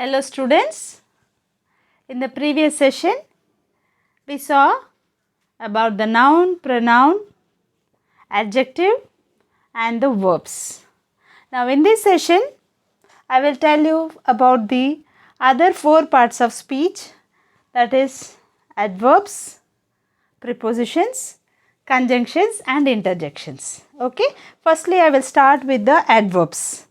Hello students, in the previous session we saw about the noun, pronoun, adjective and the verbs. Now in this session I will tell you about the other four parts of speech, that is adverbs, prepositions, conjunctions and interjections. Okay, firstly I will start with the adverbs.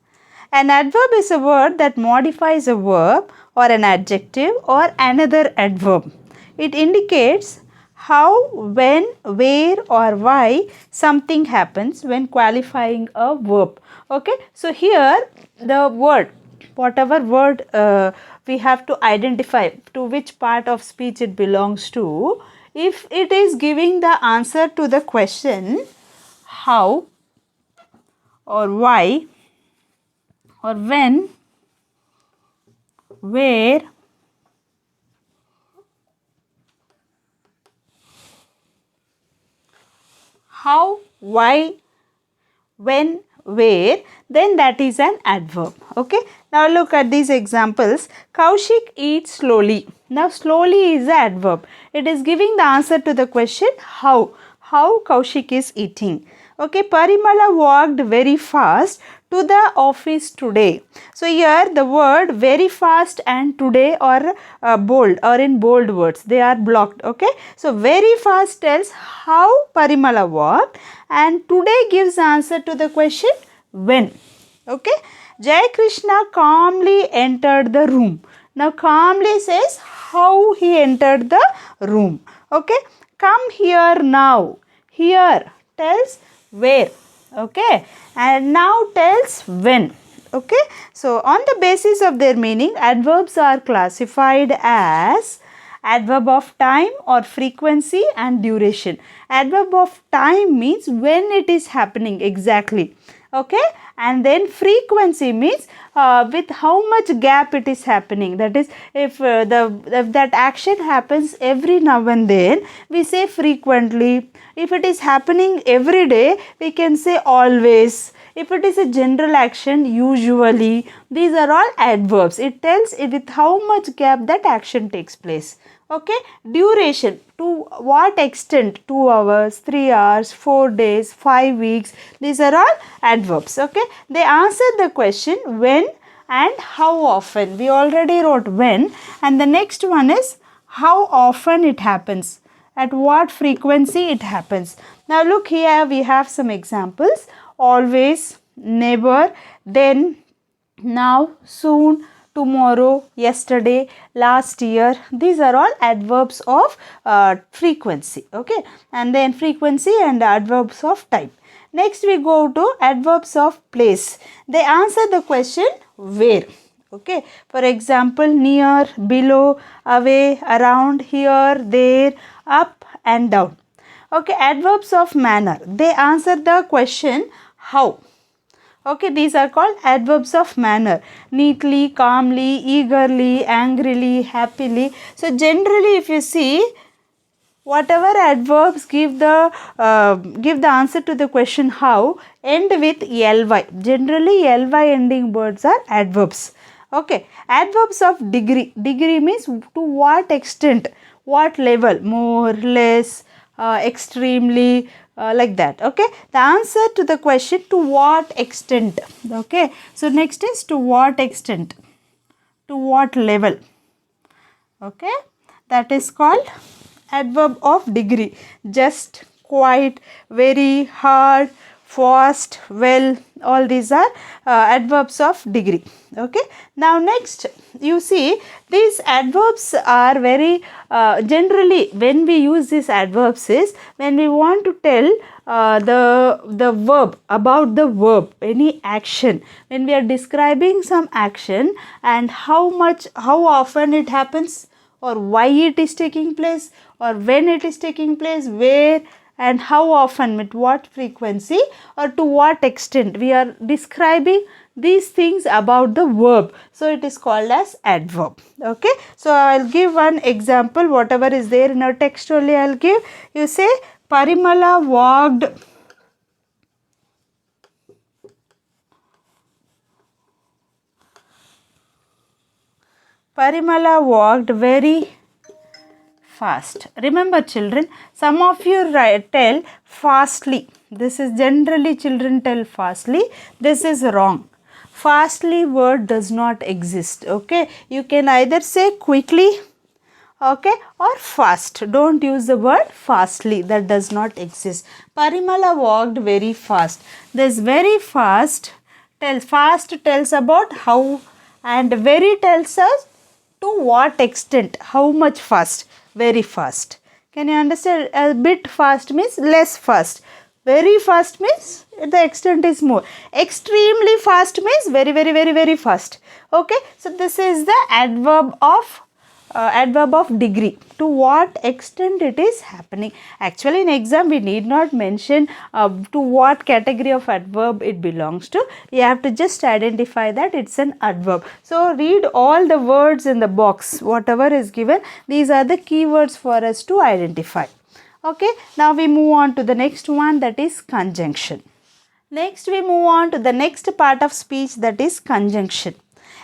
An adverb is a word that modifies a verb or an adjective or another adverb. It indicates how, when, where or why something happens when qualifying a verb. Okay, so here the word, whatever word we have to identify to which part of speech it belongs to. If it is giving the answer to the question how or why or when, where, how, why, when, where, then that is an adverb. Okay. Now look at these examples. Kaushik eats slowly. Now slowly is the adverb. It is giving the answer to the question how Kaushik is eating. Okay, Parimala walked very fast to the office today. So here the word very fast and today are bold or in bold words. They are blocked. Okay, so very fast tells how Parimala walked and today gives answer to the question when. Okay, Jai Krishna calmly entered the room. Now calmly says how he entered the room. Okay, come here now. Here tells where. Okay, and now tells when. Okay, so on the basis of their meaning, adverbs are classified as adverb of time or frequency and duration. Adverb of time means when it is happening exactly. Okay, and then frequency means with how much gap it is happening. That is, if that action happens every now and then, we say frequently. If it is happening every day, we can say always. If it is a general action, usually. These are all adverbs. It tells with how much gap that action takes place. Okay, duration, to what extent, 2 hours, 3 hours, 4 days, 5 weeks, these are all adverbs. Okay, they answer the question when and how often. We already wrote when, and the next one is how often it happens, at what frequency it happens. Now look here, we have some examples: always, never, then, now, soon, tomorrow, yesterday, last year. These are all adverbs of frequency. Okay, and then frequency and adverbs of type. Next we go to adverbs of place. They answer the question where. Okay, for example, near, below, away, around, here, there, up and down. Okay, adverbs of manner. They answer the question how. Okay, these are called adverbs of manner: neatly, calmly, eagerly, angrily, happily. So generally if you see, whatever adverbs give the answer to the question how end with ly. Generally ly ending words are adverbs. Okay, adverbs of degree. Degree means to what extent, what level, more, less, extremely, like that. Okay, the answer to the question to what extent. Okay, so next is to what extent, to what level. Okay, that is called adverb of degree. Just, quite, very, hard, fast, well, all these are adverbs of degree. Okay, now next you see, these adverbs are very generally when we use these adverbs is when we want to tell the verb, about the verb, any action, when we are describing some action and how often it happens, or why it is taking place, or when it is taking place, where and how often, with what frequency or to what extent we are describing these things about the verb. So it is called as adverb. Okay, so I will give one example, whatever is there in our text only I will give. You say Parimala walked Parimala walked very fast. Remember children, some of you tell fastly. This is generally children tell fastly. This is wrong. Fastly word does not exist. Okay, you can either say quickly, okay, or fast. Don't use the word fastly, that does not exist. Parimala walked very fast. This very fast tells about how, and very tells us to what extent, how much fast. Very fast, can you understand? A bit fast means less fast, very fast means the extent is more, extremely fast means very fast. Okay, so this is the adverb of degree, to what extent it is happening. Actually in exam we need not mention to what category of adverb it belongs to. You have to just identify that it's an adverb. So read all the words in the box, whatever is given, these are the keywords for us to identify. Okay, now we move on to the next one, that is conjunction. Next we move on to the next part of speech, that is conjunction.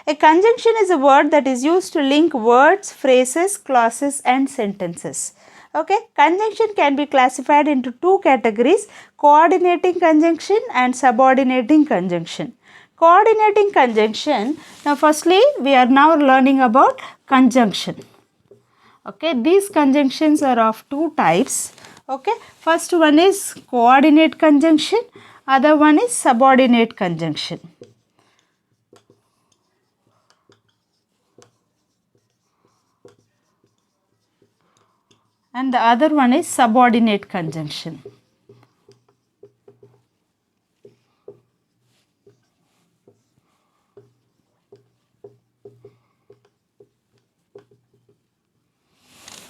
A conjunction is a word that is used to link words, phrases, clauses and sentences. Okay, conjunction can be classified into two categories, coordinating conjunction and subordinating conjunction. Coordinating conjunction, now firstly we are now learning about conjunction. Okay, these conjunctions are of two types. Okay, first one is coordinate conjunction, other one is subordinate conjunction. And the other one is subordinate conjunction.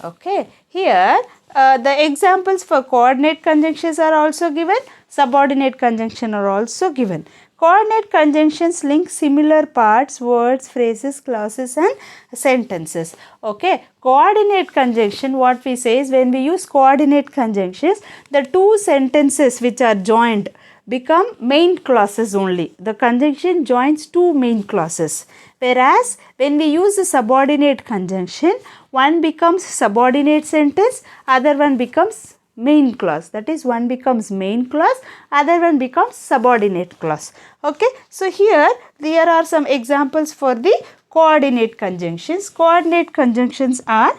Okay, here the examples for coordinate conjunctions are also given, subordinate conjunction are also given. Coordinate conjunctions link similar parts, words, phrases, clauses and sentences. Okay, coordinate conjunction, what we say is, when we use coordinate conjunctions, the two sentences which are joined become main clauses only. The conjunction joins two main clauses. Whereas when we use the subordinate conjunction, one becomes subordinate sentence, other one becomes main clause. That is, one becomes main clause, other one becomes subordinate clause. Okay, so here there are some examples for the coordinate conjunctions. Coordinate conjunctions are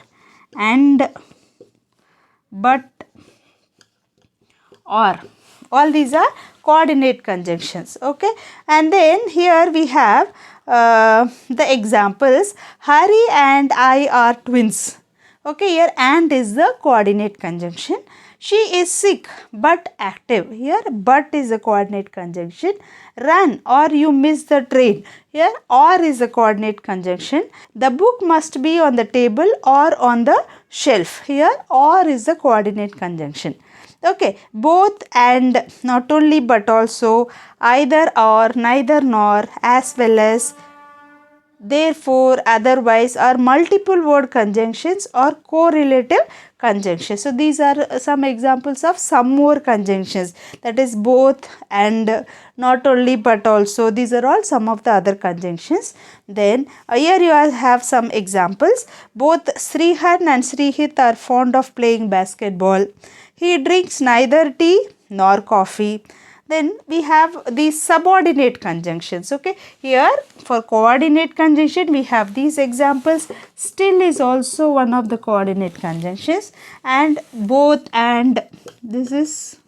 and, but, or. All these are coordinate conjunctions. Okay, and then here we have the examples. Hari and I are twins. Okay, here and is the coordinate conjunction. She is sick but active. Here but is a coordinate conjunction. Run or you miss the train. Here or is a coordinate conjunction. The book must be on the table or on the shelf. Here or is the coordinate conjunction. Okay, both and, not only but also, either or, neither nor, as well as, therefore, otherwise are multiple word conjunctions or correlative conjunctions. So these are some examples of some more conjunctions, that is both and, not only but also. These are all some of the other conjunctions. Then here you all have some examples. Both Srihan and Srihit are fond of playing basketball. He drinks neither tea nor coffee. Then we have these subordinate conjunctions. Okay, here for coordinate conjunction we have these examples. Still is also one of the coordinate conjunctions, and both and, this is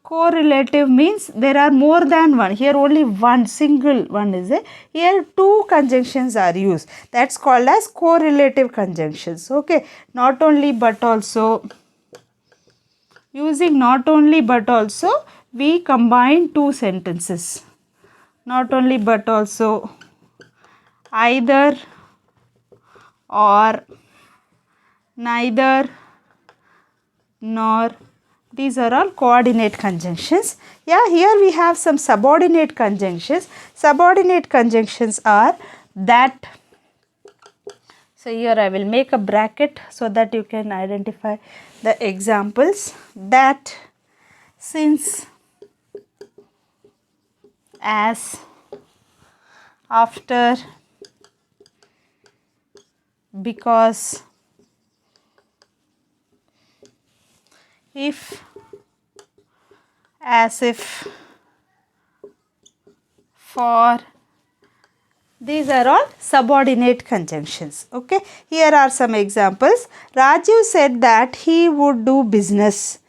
correlative, means there are more than one. Here only one single one is there. Here two conjunctions are used. That's called as correlative conjunctions. Okay, not only but also. Using not only but also, we combine two sentences. Not only but also, either or, neither nor. These are all coordinate conjunctions. Yeah, here we have some subordinate conjunctions. Subordinate conjunctions are that. So here I will make a bracket so that you can identify the examples. That, since, as, after, because, if, as if, for. These are all subordinate conjunctions. Okay. Here are some examples. Raju said that he would do business.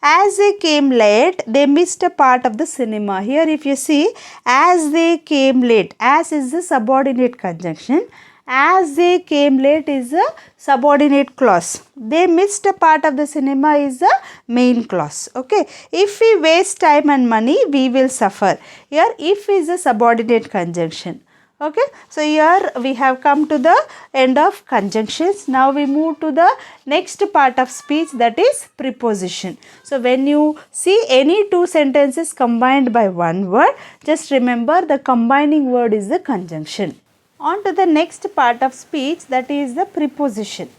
As they came late, they missed a part of the cinema. Here if you see, as they came late, as is the subordinate conjunction. As they came late is a subordinate clause. They missed a part of the cinema is a main clause. Okay. If we waste time and money, we will suffer. Here if is a subordinate conjunction. Okay. So, here we have come to the end of conjunctions. Now, we move to the next part of speech, that is preposition. So, when you see any two sentences combined by one word, just remember the combining word is the conjunction. On to the next part of speech, that is the preposition.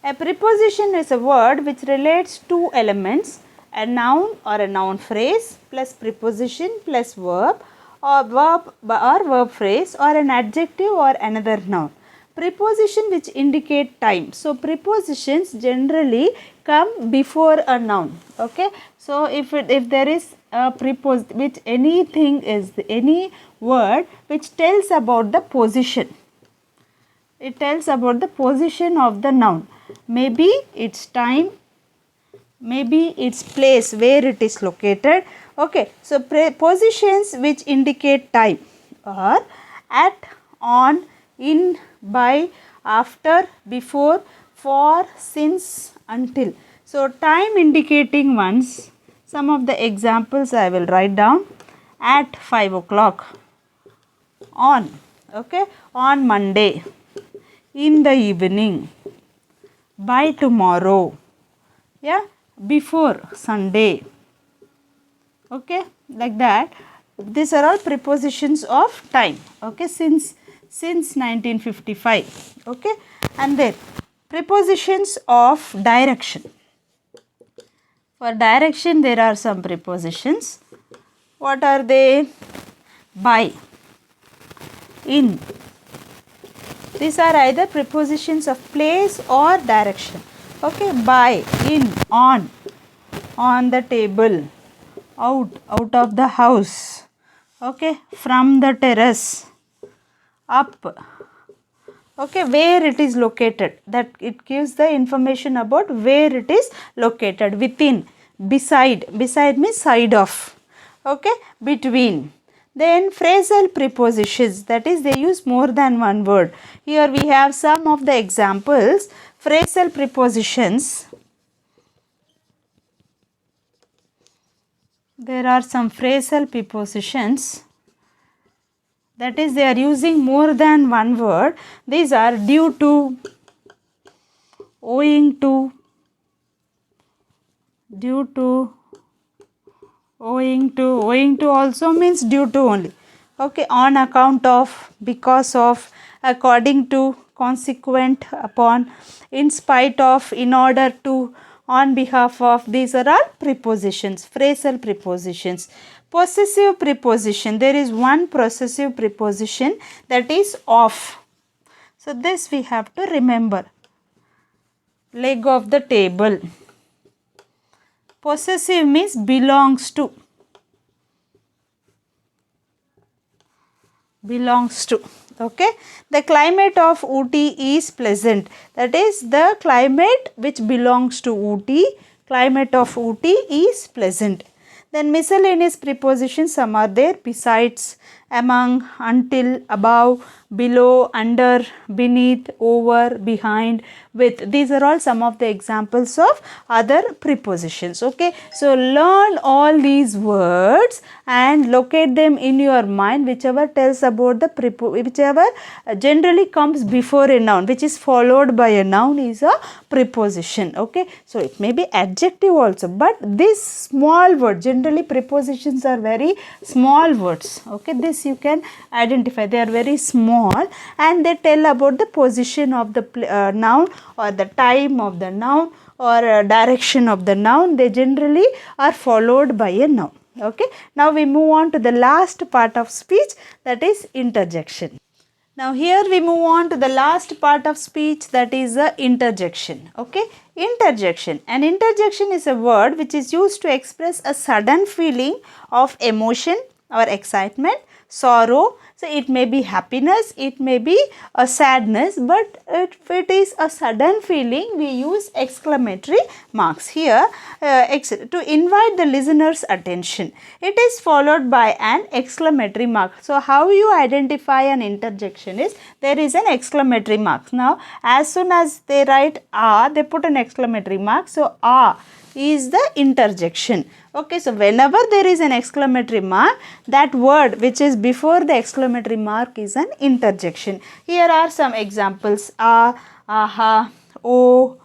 A preposition is a word which relates two elements, a noun or a noun phrase plus preposition plus verb, or verb phrase, or an adjective or another noun. Preposition which indicate time. So, prepositions generally come before a noun. Okay. So, if there is a which anything is any word which tells about the position. It tells about the position of the noun. Maybe its time, maybe its place where it is located. Okay. So, prepositions which indicate time are at, on, in, by, after, before, for, since, until. So, time indicating ones, some of the examples I will write down. At 5 o'clock, on, okay, on Monday, in the evening, by tomorrow, yeah, before Sunday. Okay, like that. These are all prepositions of time. Okay, since 1955. Okay, and then prepositions of direction. For direction, there are some prepositions. What are they? By, in. These are either prepositions of place or direction. Okay, by, in, on the table, out of the house, okay, from the terrace, up, okay, where it is located, that it gives the information about where it is located, within, beside means side of, okay, between. Then phrasal prepositions, that is they use more than one word. Here we have some of the examples. Phrasal prepositions. There are some phrasal prepositions, that is they are using more than one word. These are due to, owing to, due to, owing to also means due to only. Okay, on account of, because of, according to, consequent upon, in spite of, in order to, on behalf of. These are all prepositions, phrasal prepositions. Possessive preposition, there is one possessive preposition, that is of. So, this we have to remember. Leg of the table. Possessive means belongs to. Belongs to. Okay. The climate of Ooty is pleasant. That is the climate which belongs to Ooty. Climate of Ooty is pleasant. Then miscellaneous prepositions, some are there: besides, among, until, above, below, under, beneath, over, behind, with. These are all some of the examples of other prepositions. Okay. So, learn all these words and locate them in your mind, whichever tells about the whichever generally comes before a noun, which is followed by a noun, is a preposition. Okay. So, it may be adjective also, but this small word, generally prepositions are very small words. Okay. This you can identify, they are very small and they tell about the position of the noun, or the time of the noun, or direction of the noun. They generally are followed by a noun. Okay. Now, we move on to the last part of speech, that is interjection. Now here we move on to the last part of speech, that is the interjection. Okay, interjection. An interjection is a word which is used to express a sudden feeling of emotion or excitement, sorrow. So it may be happiness, it may be a sadness, but if it is a sudden feeling, we use exclamatory marks here to invite the listener's attention. It is followed by an exclamatory mark. So how you identify an interjection is there is an exclamatory mark. Now as soon as they write ah, they put an exclamatory mark. So ah is the interjection. Okay, so whenever there is an exclamatory mark, that word which is before the exclamatory mark is an interjection. Here are some examples: ah, aha, oh,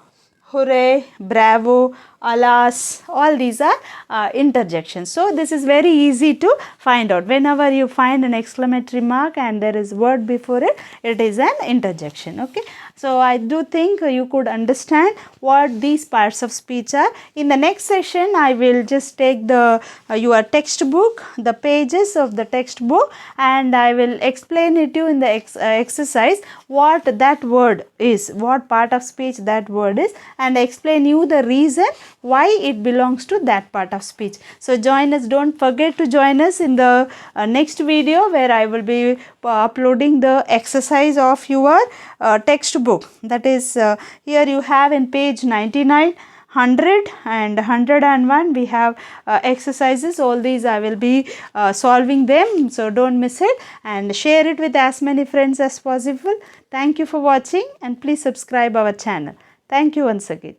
hooray, bravo, alas, all these are interjections. So this is very easy to find out. Whenever you find an exclamatory mark and there is word before it, it is an interjection. Okay, so I do think you could understand what these parts of speech are. In the next session, I will just take the your textbook, the pages of the textbook, and I will explain it to you in the exercise what that word is, what part of speech that word is, and explain you the reason why it belongs to that part of speech. So join us, don't forget to join us in the next video, where I will be uploading the exercise of your textbook. That is here you have in page 99, 100 and 101 we have exercises. All these I will be solving them, so don't miss it, and share it with as many friends as possible. Thank you for watching, and please subscribe our channel. Thank you once again.